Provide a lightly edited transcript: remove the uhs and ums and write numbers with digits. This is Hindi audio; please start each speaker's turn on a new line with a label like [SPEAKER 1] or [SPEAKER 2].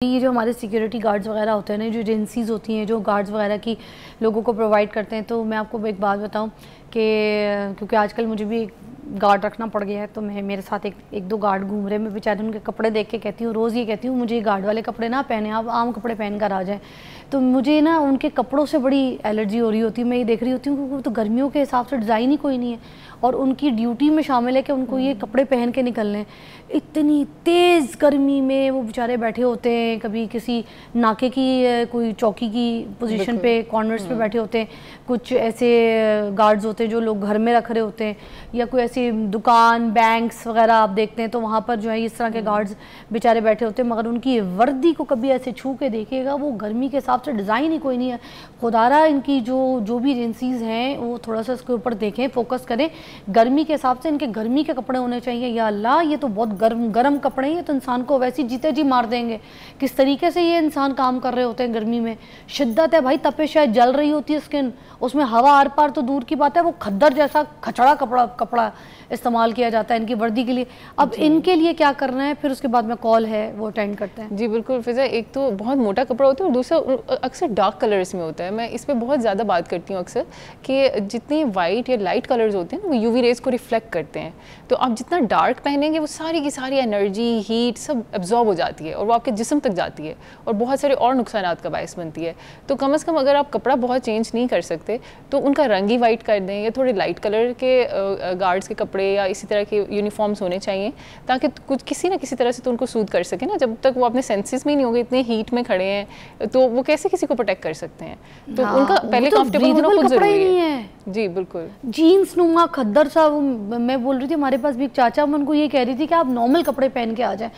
[SPEAKER 1] ये जो हमारे सिक्योरिटी गार्ड्स वगैरह होते हैं ना, जो एजेंसीज़ होती हैं जो गार्ड्स वगैरह की लोगों को प्रोवाइड करते हैं, तो मैं आपको एक बात बताऊं कि क्योंकि आजकल मुझे भी गार्ड रखना पड़ गया है, तो मेरे साथ एक दो गार्ड घूम रहे हैं। मैं बेचारे उनके कपड़े देख के कहती हूँ, रोज़ ये कहती हूँ मुझे ये गार्ड वाले कपड़े ना पहने, आप आम कपड़े पहन कर आ जाएँ। तो मुझे ना उनके कपड़ों से बड़ी एलर्जी हो रही होती है। मैं ये देख रही होती हूँ क्योंकि तो गर्मियों के हिसाब से डिज़ाइन ही कोई नहीं है और उनकी ड्यूटी में शामिल है कि उनको ये कपड़े पहन के निकलने। इतनी तेज़ गर्मी में वो बेचारे बैठे होते हैं, कभी किसी नाके की कोई चौकी की पोजीशन पे कॉर्नर्स पे बैठे होते हैं, कुछ ऐसे गार्ड्स होते हैं जो लोग घर में रख रहे होते हैं, या कोई ऐसी दुकान बैंक्स वगैरह आप देखते हैं तो वहाँ पर जो है इस तरह के गार्ड्स बेचारे बैठे होते हैं। मगर उनकी वर्दी को कभी ऐसे छू के देखिएगा, वो गर्मी के हिसाब से डिज़ाइन ही कोई नहीं है। खुदारा इनकी जो भी एजेंसीज़ हैं वो थोड़ा सा इसके ऊपर देखें, फोकस करें। गर्मी के हिसाब से इनके गर्मी के कपड़े होने चाहिए। या अल्लाह, ये तो बहुत गर्म कपड़े हैं, तो इंसान को वैसे जीते जी मार देंगे। किस तरीके से ये इंसान काम कर रहे होते हैं गर्मी में, शिद्दत है भाई, तपिश है, जल रही होती है स्किन, उसमें हवा आर पार तो दूर की बात है, वो खद्दर जैसा खचड़ा कपड़ा इस्तेमाल किया जाता है इनकी वर्दी के लिए। अब इनके लिए क्या करना है, फिर उसके बाद में कॉल है वो अटेंड करते हैं।
[SPEAKER 2] जी बिल्कुल फिजा, एक तो बहुत मोटा कपड़ा होता है और दूसरा अक्सर डार्क कलर्स में होता है। मैं इस पर बहुत ज़्यादा बात करती हूँ अक्सर कि जितने वाइट या लाइट कलर्स होते हैं ना, वो यूवी रेज को रिफ्लेक्ट करते हैं। तो आप जितना डार्क पहनेंगे वो सारी की सारी एनर्जी, हीट सब एब्जॉर्ब हो जाती है और वो आपके जिस्म तक जाती है और बहुत सारे और नुकसान का बायस बनती है। तो कम से कम अगर आप कपड़ा बहुत चेंज नहीं कर सकते तो उनका रंग ही वाइट कर दें, या थोड़े लाइट कलर के गार्ड्स के कपड़े या इसी तरह के यूनिफॉर्म्स होने चाहिए, ताकि कुछ किसी ना किसी तरह से तो उनको सूद कर सके ना। जब तक वो अपने सेंसेस में नहीं होंगे, इतने हीट में खड़े हैं, तो वो कैसे किसी को प्रोटेक्ट कर सकते हैं। तो उनका पहले कंफर्टेबल होना खुद जरूरी है। जी बिल्कुल,
[SPEAKER 1] जीन्स नुमा खद्दर सा। मैं बोल रही थी, हमारे पास भी एक चाचा, मैं उनको ये कह रही थी कि आप नॉर्मल कपड़े पहन के आ जाएं।